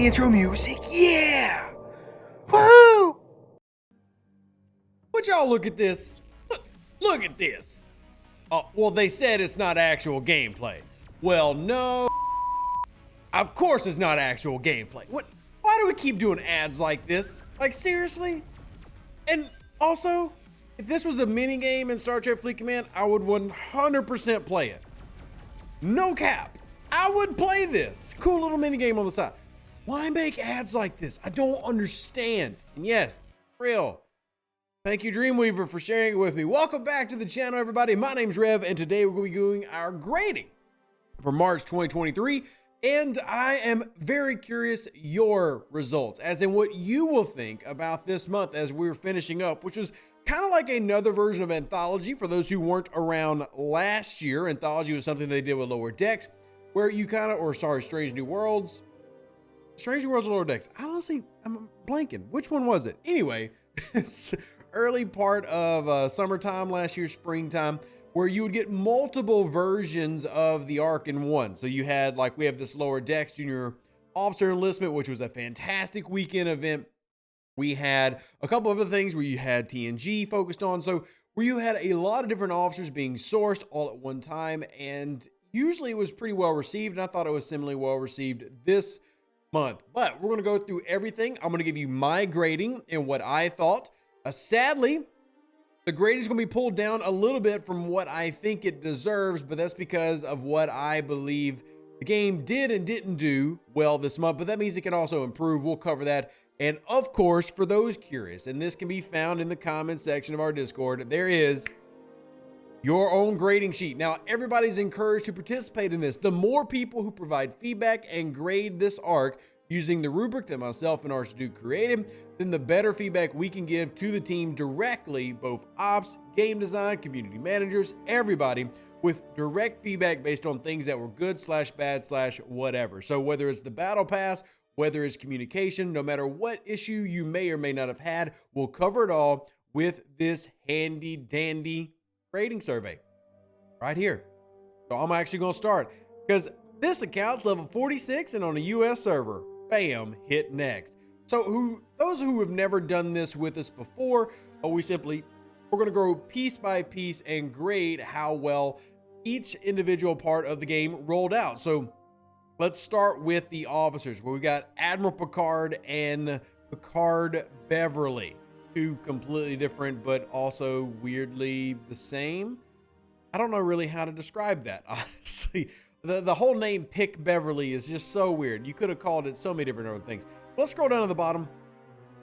the intro music. Yeah! Woo! Would y'all look at this? Look at this. Oh, well, they said it's not actual gameplay. Well, no. Of course it's not actual gameplay. What? Why do we keep doing ads like this? Like, seriously? And also, if this was a mini game in Star Trek Fleet Command, I would 100% play it. No cap. I would play this. Cool little mini game on the side. Why make ads like this? I don't understand. And yes, real. Thank you, Dreamweaver, for sharing it with me. Welcome back to the channel, everybody. My name's Rev, and today we're going to be doing our grading for March 2023. And I am very curious your results, as in what you will think about this month as we're finishing up, which was kind of like another version of Anthology. For those who weren't around last year, Anthology was something they did with Lower Decks, where you kind of, or sorry, Strange New Worlds. Strange New Worlds or Lower Decks. Honestly, I'm blanking. Which one was it? Anyway, it's early part of summertime last year, springtime, where you would get multiple versions of the arc in one. So you had, like, we have this Lower Decks Junior Officer Enlistment, which was a fantastic weekend event. We had a couple of other things where you had TNG focused on. So where you had a lot of different officers being sourced all at one time. And usually it was pretty well received. And I thought it was similarly well received this month. But we're going to go through everything. I'm going to give you my grading and what I thought. Sadly, the grade is going to be pulled down a little bit from what I think it deserves, but that's because of what I believe the game did and didn't do well this month, but that means it can also improve. We'll cover that. And of course, for those curious, and this can be found in the comment section of our Discord, there is your own grading sheet. Now, everybody's encouraged to participate in this. The more people who provide feedback and grade this arc using the rubric that myself and Archduke created, then the better feedback we can give to the team directly, both ops, game design, community managers, everybody, with direct feedback based on things that were good / bad / whatever. So whether it's the battle pass, whether it's communication, no matter what issue you may or may not have had, we'll cover it all with this handy dandy grading survey right here. So I'm actually going to start because this account's level 46 and on a US server. Bam, hit next. So those who have never done this with us before, we're going to go piece by piece and grade how well each individual part of the game rolled out. So let's start with the officers, where we got Admiral Picard and Picard Beverly. Two completely different, but also weirdly the same. I don't know really how to describe that, honestly. The whole name Pick Beverly is just so weird. You could have called it so many different other things. Let's scroll down to the bottom.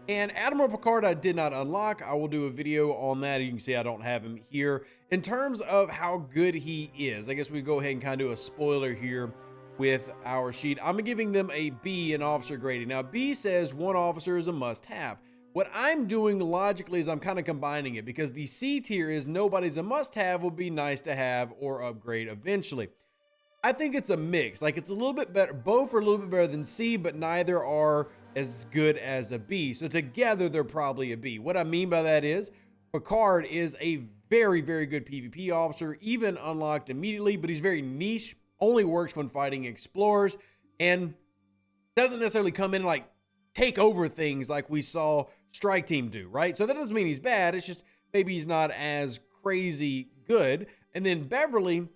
And Admiral Picard I did not unlock. I will do a video on that. You can see I don't have him here. In terms of how good he is, I guess we go ahead and kind of do a spoiler here with our sheet. I'm giving them a B in officer grading. Now, B says one officer is a must-have. What I'm doing logically is I'm kind of combining it, because the C tier is nobody's a must-have, will be nice to have or upgrade eventually. I think it's a mix. Like, it's a little bit better. Both are a little bit better than C, but neither are as good as a B. So together, they're probably a B. What I mean by that is Picard is a very, very good PvP officer, even unlocked immediately, but he's very niche, only works when fighting explorers, and doesn't necessarily come in and like take over things like we saw Strike Team do, right? So that doesn't mean he's bad. It's just maybe he's not as crazy good. And then Beverly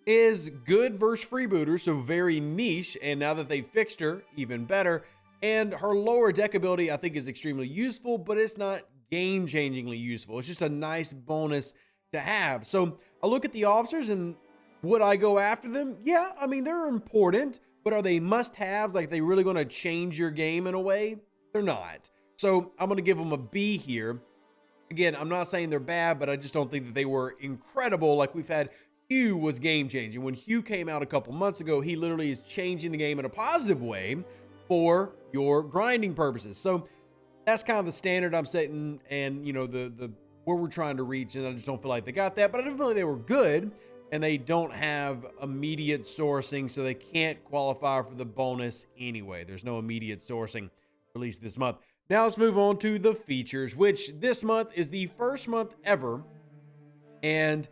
is good versus freebooters, so very niche, and now that they fixed her, even better. And her lower deck ability, I think, is extremely useful, but it's not game-changingly useful. It's just a nice bonus to have. So I look at the officers, and would I go after them? Yeah, I mean, they're important, but are they must-haves? Like, they really going to change your game in a way? They're not. So I'm going to give them a B here. Again, I'm not saying they're bad, but I just don't think that they were incredible. Like, we've had Hugh was game-changing. When Hugh came out a couple months ago, he literally is changing the game in a positive way for your grinding purposes. So that's kind of the standard I'm setting, and, you know, the where we're trying to reach, and I just don't feel like they got that. But I do feel like they were good, and they don't have immediate sourcing, so they can't qualify for the bonus anyway. There's no immediate sourcing released this month. Now let's move on to the features, which this month is the first month ever, and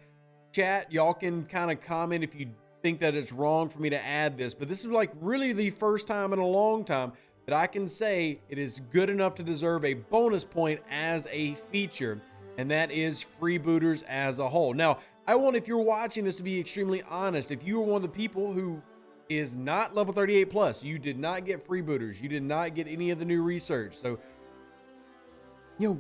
chat, y'all can kind of comment if you think that it's wrong for me to add this, but this is like really the first time in a long time that I can say it is good enough to deserve a bonus point as a feature, and that is freebooters as a whole. Now, I want, if you're watching this, to be extremely honest. If you are one of the people who is not level 38 plus, you did not get freebooters, you did not get any of the new research. So,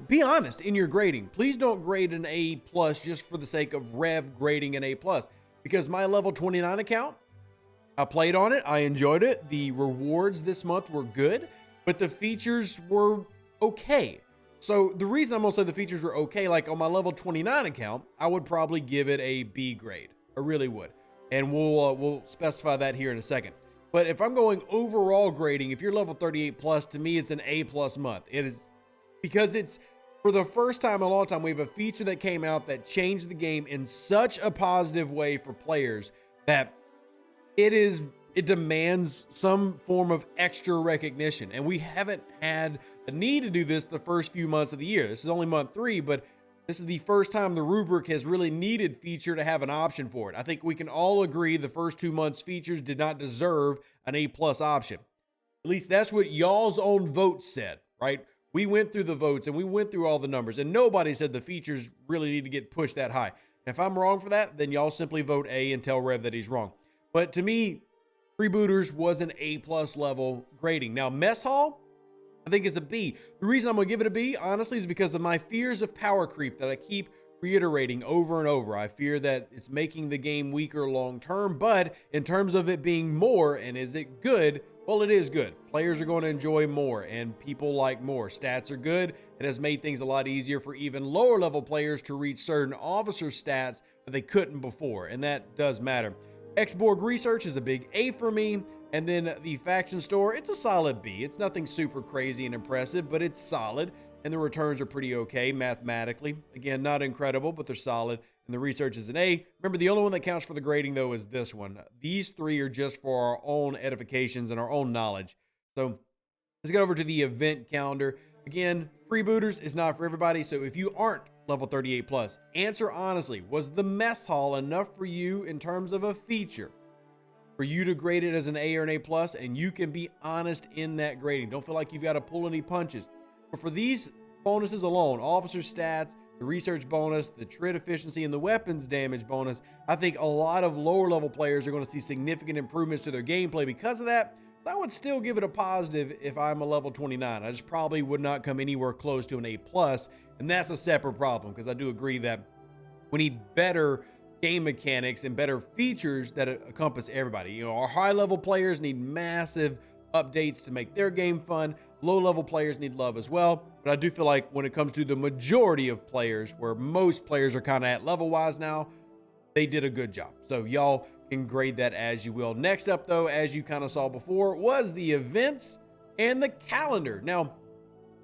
be honest in your grading. Please don't grade an A plus just for the sake of Rev grading an A plus, because my level 29 account, I played on it, I enjoyed it. The rewards this month were good, but the features were okay. So the reason I'm gonna say the features were okay, like on my level 29 account, I would probably give it a B grade. I really would. And we'll specify that here in a second. But if I'm going overall grading, if you're level 38 plus, to me, it's an A plus month. It is, because it's, for the first time in a long time, we have a feature that came out that changed the game in such a positive way for players that it demands some form of extra recognition. And we haven't had a need to do this the first few months of the year. This is only month 3, but this is the first time the rubric has really needed feature to have an option for it. I think we can all agree the first 2 months features did not deserve an A plus option. At least that's what y'all's own votes said, right? We went through the votes and we went through all the numbers, and nobody said the features really need to get pushed that high. And if I'm wrong for that, then y'all simply vote A and tell Rev that he's wrong. But to me, freebooters was an A plus level grading. Now, mess hall, I think is a B. The reason I'm gonna give it a B, honestly, is because of my fears of power creep that I keep reiterating over and over. I fear that it's making the game weaker long term, but in terms of it being more, and is it good? Well, it is good. Players are going to enjoy more, and people like more. Stats are good. It has made things a lot easier for even lower level players to reach certain officer stats that they couldn't before, and that does matter. X-Borg research is a big A for me. And then the faction store, it's a solid B. It's nothing super crazy and impressive, but it's solid. And the returns are pretty okay mathematically. Again, not incredible, but they're solid. And the research is an A. Remember, the only one that counts for the grading, though, is this one. These 3 are just for our own edifications and our own knowledge. So let's get over to the event calendar. Again, freebooters is not for everybody. So if you aren't level 38 plus, answer honestly, was the mess hall enough for you in terms of a feature for you to grade it as an A or an A plus? And you can be honest in that grading. Don't feel like you've got to pull any punches. But for these bonuses alone, officer stats, the research bonus, the trit efficiency, and the weapons damage bonus, I think a lot of lower level players are going to see significant improvements to their gameplay because of that. So I would still give it a positive if I'm a level 29. I just probably would not come anywhere close to an A plus, and that's a separate problem, because I do agree that we need better game mechanics and better features that encompass everybody. Our high level players need massive updates to make their game fun. Low level players need love as well. But I do feel like when it comes to the majority of players, where most players are kind of at level wise now, they did a good job. So y'all can grade that as you will. Next up, though, as you kind of saw before, was the events and the calendar. Now,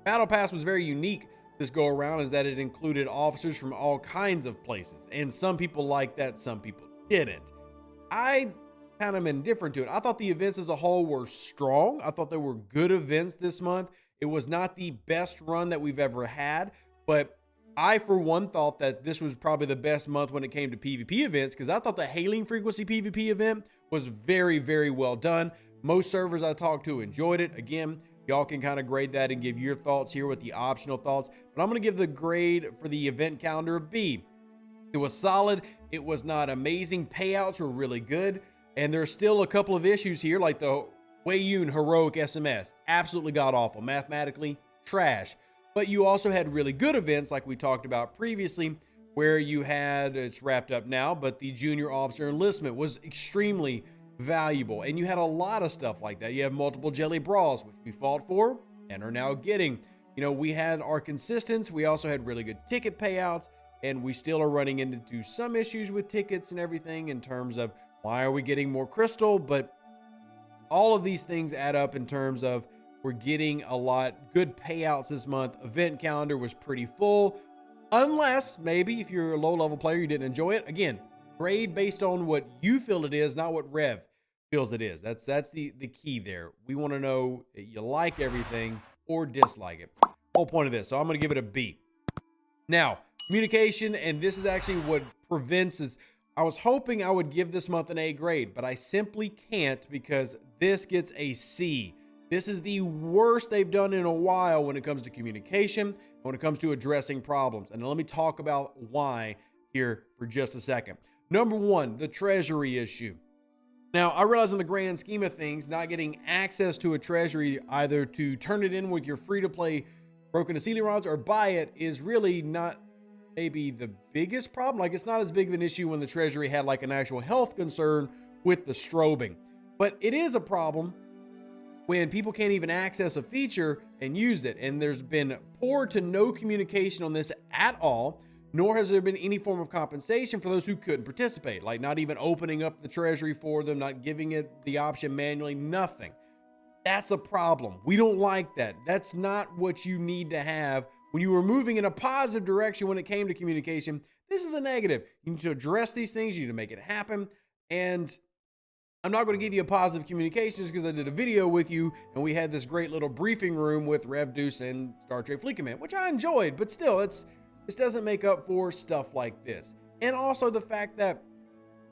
Battle Pass was very unique this go around, is that it included officers from all kinds of places, and some people liked that, some people didn't. I kind of indifferent to it. I thought the events as a whole were strong. I thought there were good events this month. It was not the best run that we've ever had, but I, for one, thought that this was probably the best month when it came to PvP events, because I thought the hailing frequency PvP event was very, very well done. Most servers I talked to enjoyed it. Again, y'all can kind of grade that and give your thoughts here with the optional thoughts. But I'm going to give the grade for the event calendar a B. It was solid. It was not amazing. Payouts were really good. And there's still a couple of issues here, like the Weiyun heroic SMS. Absolutely god-awful. Mathematically, trash. But you also had really good events, like we talked about previously, where you had, it's wrapped up now, but the junior officer enlistment was extremely valuable. And you had a lot of stuff like that. You have multiple jelly brawls, which we fought for and are now getting. We had our consistence. We also had really good ticket payouts, and we still are running into some issues with tickets and everything in terms of why are we getting more crystal. But all of these things add up in terms of we're getting a lot good payouts this month. Event calendar was pretty full, unless maybe if you're a low level player, you didn't enjoy it. Again, grade based on what you feel it is, not what Rev feels it is. That's the key there. We want to know that you like everything or dislike it. Whole point of this. So I'm going to give it a B. Now, communication, and this is actually what prevents is, I was hoping I would give this month an A grade, but I simply can't, because this gets a C. This is the worst they've done in a while when it comes to communication, when it comes to addressing problems. And let me talk about why here for just a second. Number one, the treasury issue. Now, I realize in the grand scheme of things, not getting access to a treasury, either to turn it in with your free-to-play broken to ceiling rods or buy it, is really not maybe the biggest problem. Like, it's not as big of an issue when the treasury had like an actual health concern with the strobing. But it is a problem when people can't even access a feature and use it. And there's been poor to no communication on this at all, nor has there been any form of compensation for those who couldn't participate, like not even opening up the treasury for them, not giving it the option manually, nothing. That's a problem. We don't like that. That's not what you need to have when you were moving in a positive direction when it came to communication. This is a negative. You need to address these things. You need to make it happen. And I'm not going to give you a positive communications because I did a video with you and we had this great little briefing room with Rev Deuce and Star Trek Fleet Command, which I enjoyed, but still, this doesn't make up for stuff like this. And also the fact that,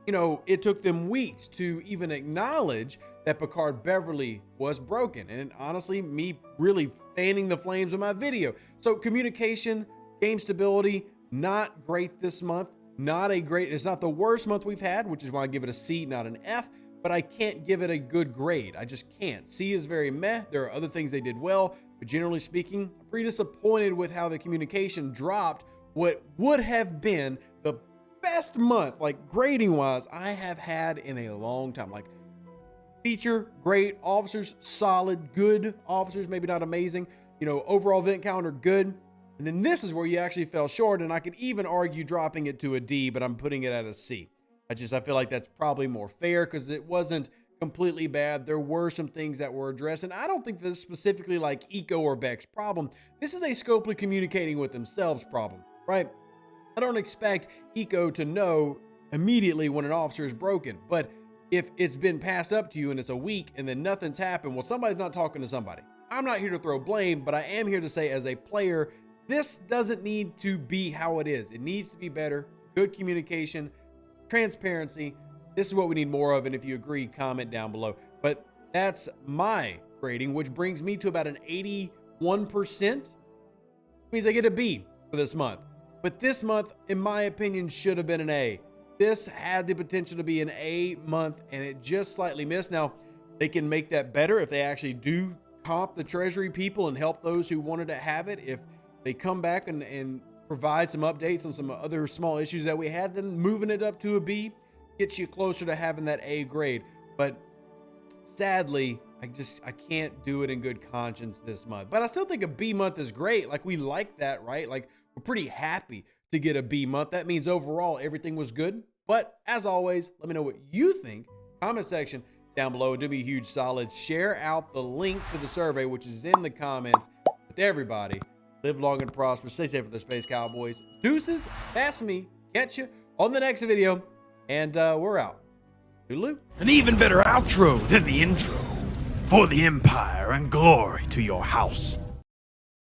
you know, it took them weeks to even acknowledge that Picard Beverly was broken. And honestly, me really fanning the flames of my video. So communication, game stability, not great this month. It's not the worst month we've had, which is why I give it a C, not an F. But I can't give it a good grade. I just can't. C is very meh. There are other things they did well, but generally speaking, I'm pretty disappointed with how the communication dropped what would have been the best month, like grading wise, I have had in a long time. Like feature, great, officers, solid, good officers, maybe not amazing, you know, overall event calendar, good. And then this is where you actually fell short, and I could even argue dropping it to a D, but I'm putting it at a C. I feel like that's probably more fair because it wasn't completely bad. There were some things that were addressed, and I don't think this is specifically like Eco or Beck's problem. This is a Scopely communicating with themselves problem, right? I don't expect Eco to know immediately when an officer is broken, but if it's been passed up to you and it's a week and then nothing's happened, well, somebody's not talking to somebody. I'm not here to throw blame, but I am here to say as a player, this doesn't need to be how it is. It needs to be better, good communication, transparency. This is what we need more of, and if you agree, comment down below. But that's my grading, which brings me to about an 81%. Means I get a B for this month. But this month, in my opinion, should have been an A. This had the potential to be an A month, and it just slightly missed. Now, they can make that better if they actually do comp the Treasury people and help those who wanted to have it. If they come back and provide some updates on some other small issues that we had, then moving it up to a B gets you closer to having that A grade. But sadly, I can't do it in good conscience this month. But I still think a B month is great. Like, we like that, right? Like, we're pretty happy to get a B month. That means overall everything was good. But as always, let me know what you think. Comment section down below. Do me a huge solid. Share out the link to the survey, which is in the comments. With everybody, live long and prosper. Stay safe with the Space Cowboys. Deuces, that's me. Catch you on the next video. And we're out. Toodaloo. An even better outro than the intro. For the Empire and glory to your house.